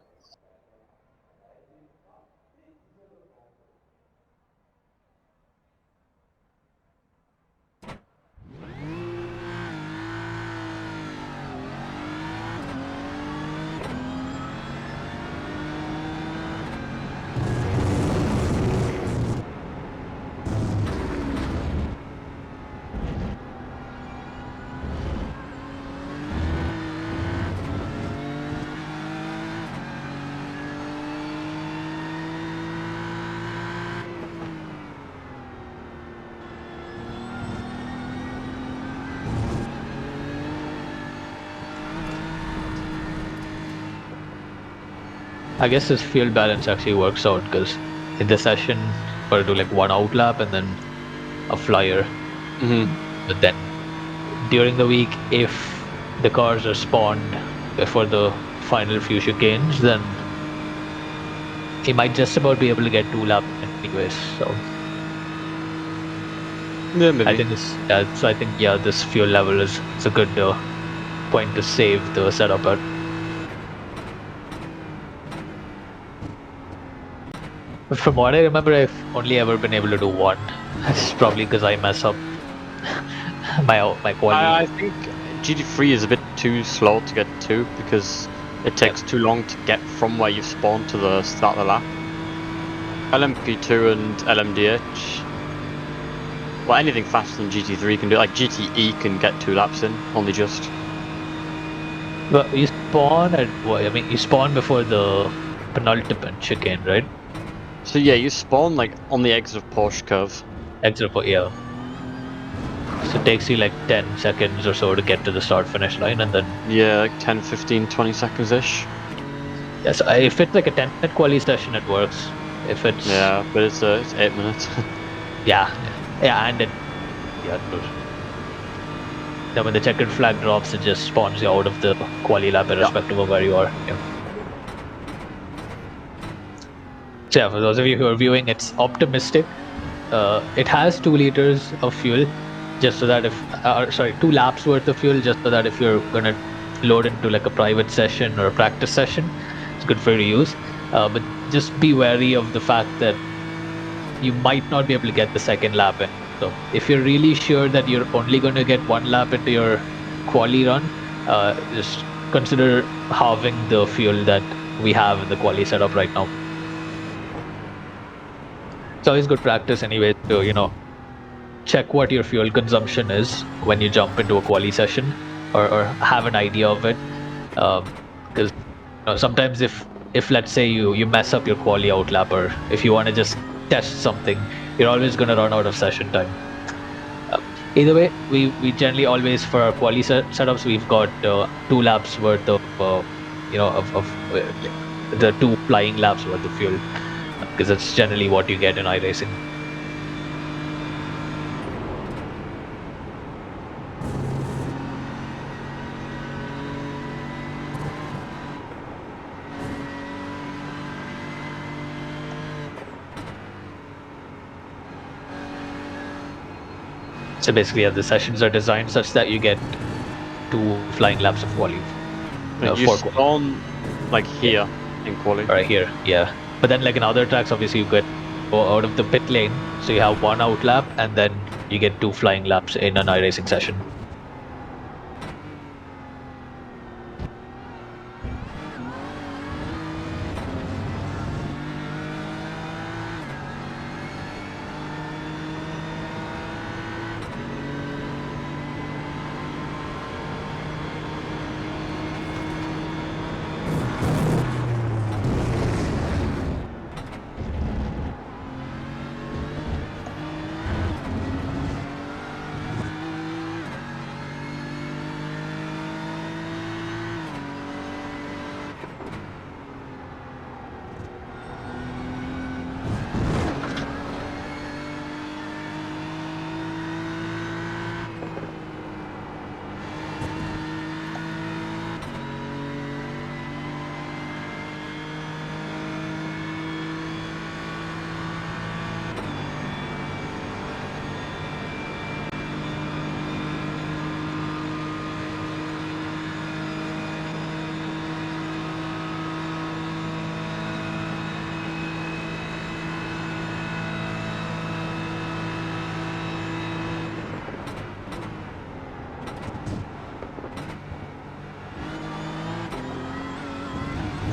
I guess this fuel balance actually works out because in the session, we'll do like one out lap and then a flyer. But then during the week, if the cars are spawned before the final few chicanes, then he might just about be able to get 2 laps anyways. So Yeah, maybe. I think this fuel level is a good point to save the setup at. But from what I remember, I've only ever been able to do one. It's probably because I mess up my quality. I think GT3 is a bit too slow to get to because it takes too long to get from where you spawn to the start of the lap. LMP2 and LMDH, well, anything faster than GT3 can do. Like GTE can get 2 laps in, only just. But you spawn at what? I mean, you spawn before the penultimate chicane, right? So yeah, you spawn like on the exit of Porsche curve. Exit for yeah. So it takes you like 10 seconds or so to get to the start finish line, and then Yeah, like 10, 15, 20 seconds ish. yes, if it's like a 10-minute quali session, it works. If it's Yeah, but it's 8 minutes. yeah, and it then when the checkered flag drops, it just spawns you out of the quali lap, irrespective of where you are. Yeah. So yeah, for those of you who are viewing, it's optimistic. It has 2 liters of fuel, just so that if 2 laps worth of fuel, just so that if you're gonna load into like a private session or a practice session, it's good for you to use. But just be wary of the fact that you might not be able to get the second lap in. So if you're really sure that you're only going to get 1 lap into your quali run, just consider halving the fuel that we have in the quali setup right now. It's always good practice anyway to check what your fuel consumption is when you jump into a quali session, or have an idea of it, because sometimes if let's say you mess up your quali out lap, or if you want to just test something, you're always going to run out of session time. Either way, we generally always, for our quali setups, we've got 2 laps worth of the 2 flying laps worth of fuel, because that's generally what you get in iRacing. So basically, the sessions are designed such that you get 2 flying laps of quali. You spawn like here in quali. Right here, yeah. But then like in other tracks, obviously you go out of the pit lane, so you have 1 out lap, and then you get 2 flying laps in an iRacing session.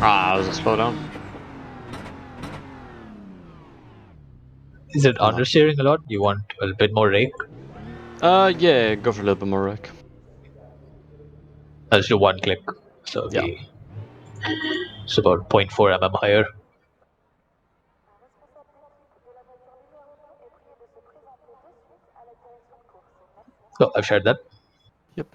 Ah, that was a slowdown. Is it understeering a lot? You want a bit more rake? Yeah, go for a little bit more rake. I'll just do one click. So Yeah. it's about 0.4 mm higher. Oh, I've shared that. Yep.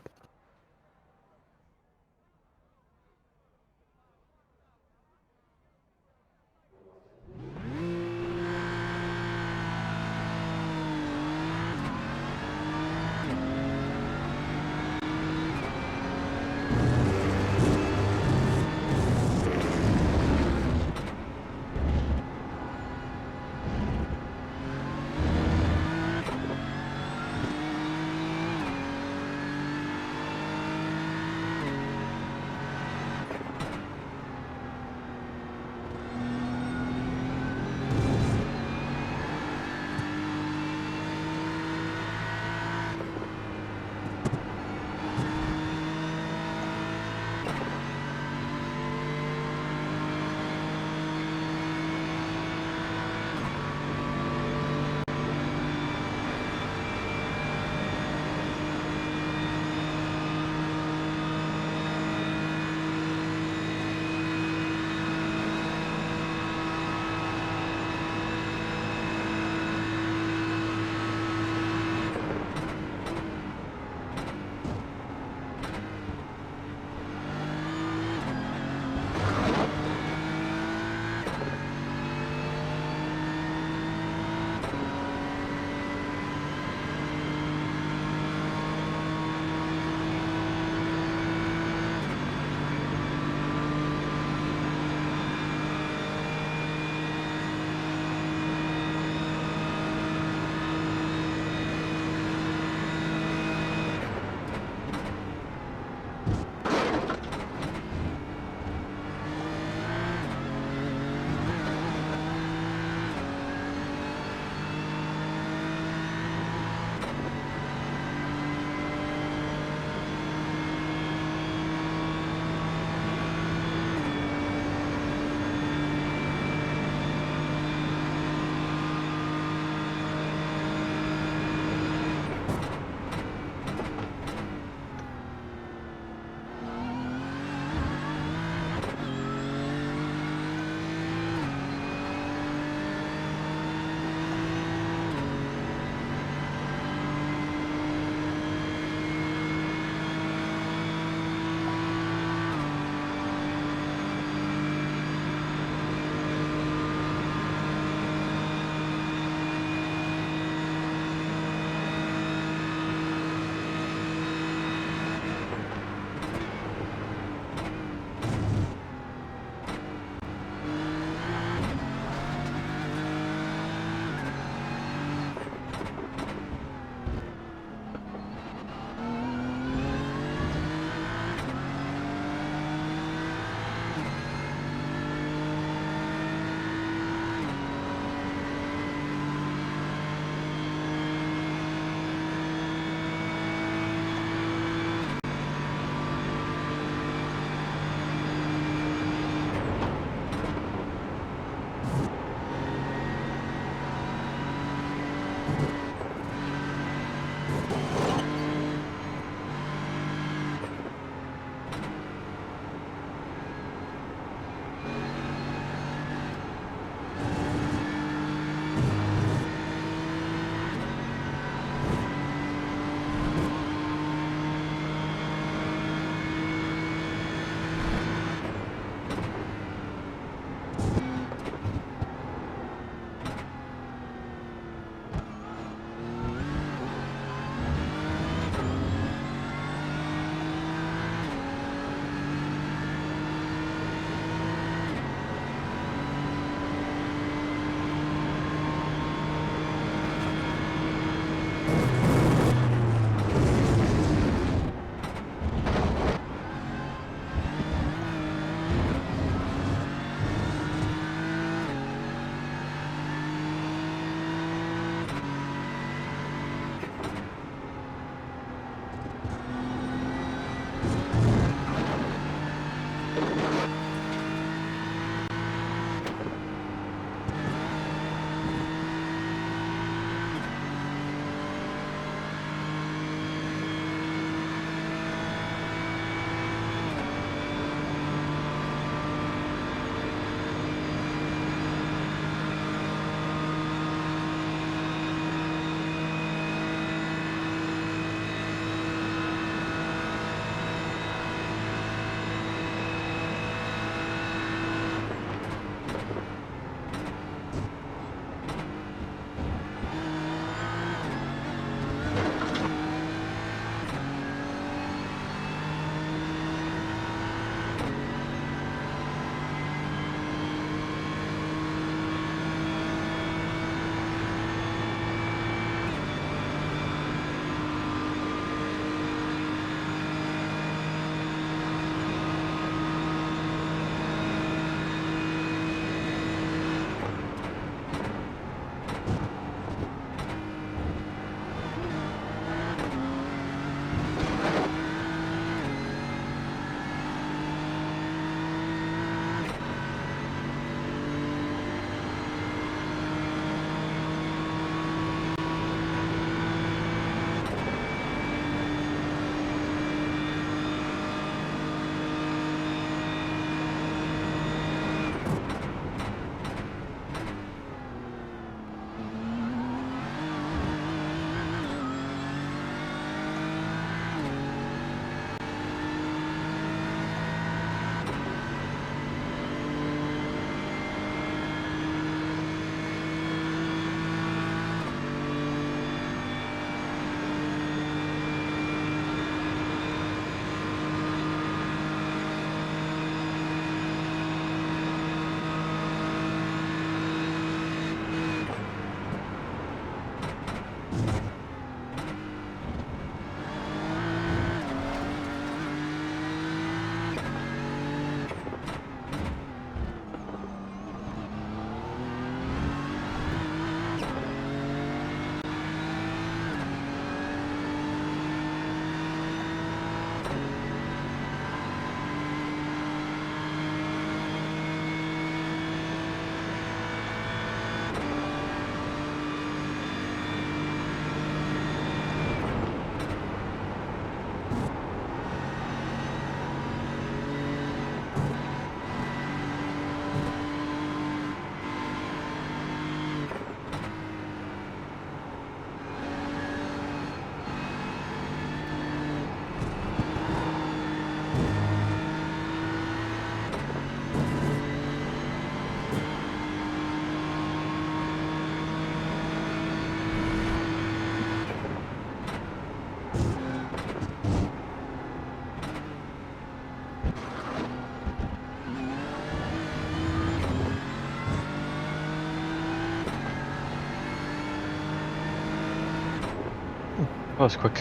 That was quick.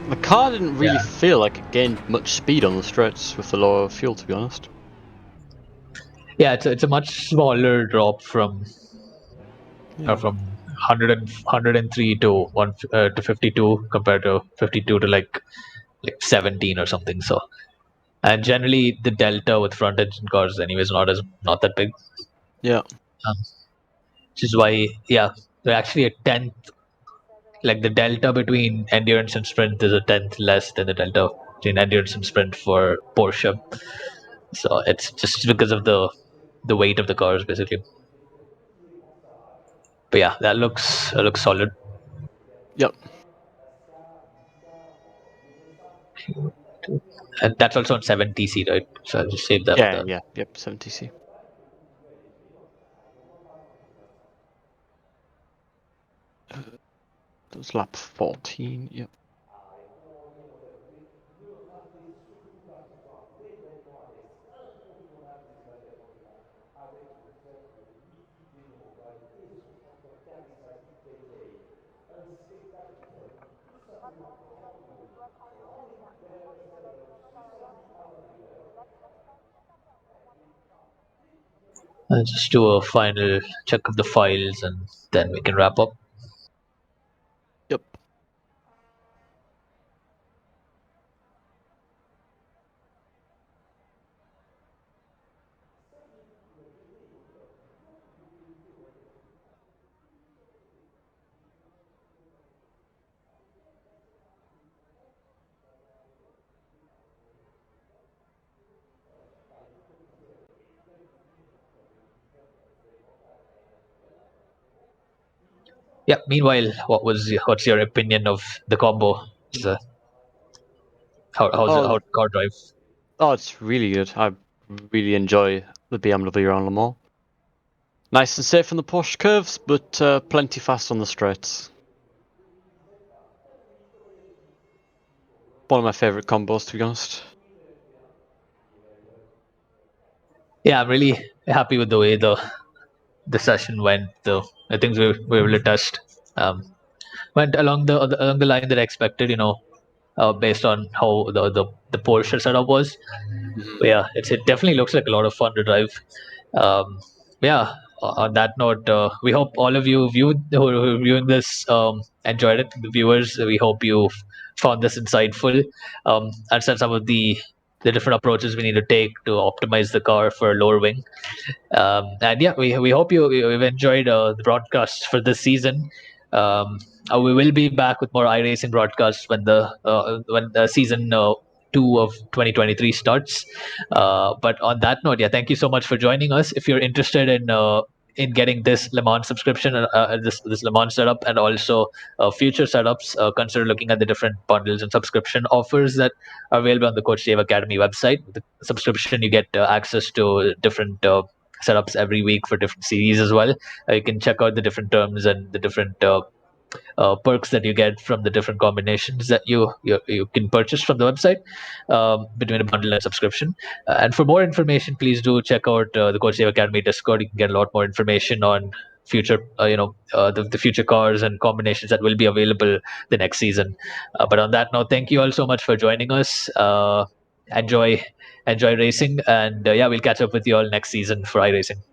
The car didn't really feel like it gained much speed on the straights with the lower fuel, to be honest. Yeah, it's a much smaller drop from Yeah. from 103 to 52 compared to 52 to like 17 or something. So, and generally the delta with front engine cars anyways not that big. Yeah. Which is why they're actually a tenth. Like the delta between endurance and sprint is a tenth less than the delta between endurance and sprint for Porsche. So it's just because of the weight of the cars basically. But yeah, that looks solid. Yep. And that's also on 7TC, right? So I'll just save that with Yeah. that. Yeah. Yep. 70C. That was lap 14. Yep. I'll just do a final check of the files and then we can wrap up. Yep. Yeah. Meanwhile, what's your opinion of the combo? How's the car drive? Oh, it's really good. I really enjoy the BMW around Le Mans. Nice and safe on the Porsche curves, but plenty fast on the straights. One of my favourite combos, to be honest. Yeah, I'm really happy with the way the session went. The things we were able to test went along the line that I expected. Based on how the Porsche setup was. But yeah, it definitely looks like a lot of fun to drive. Yeah. On that note, we hope all of you who are viewing this enjoyed it. The viewers, we hope you found this insightful. Understand some of the different approaches we need to take to optimize the car for lower wing. And yeah, we hope you've enjoyed the broadcasts for this season. Um, we will be back with more iRacing broadcasts when the season 2 of 2023 starts. But on that note, yeah, thank you so much for joining us. If you're interested in getting this Le Mans subscription, this Le Mans setup, and also future setups, consider looking at the different bundles and subscription offers that are available on the Coach Dave Academy website. With the subscription, you get access to different setups every week for different series as well. You can check out the different terms and the different perks that you get from the different combinations that you can purchase from the website between a bundle and subscription. And for more information, please do check out the Coach Dave Academy Discord. You can get a lot more information on future the future cars and combinations that will be available the next season. But on that note, thank you all so much for joining us. Enjoy racing, and yeah, we'll catch up with you all next season for iRacing.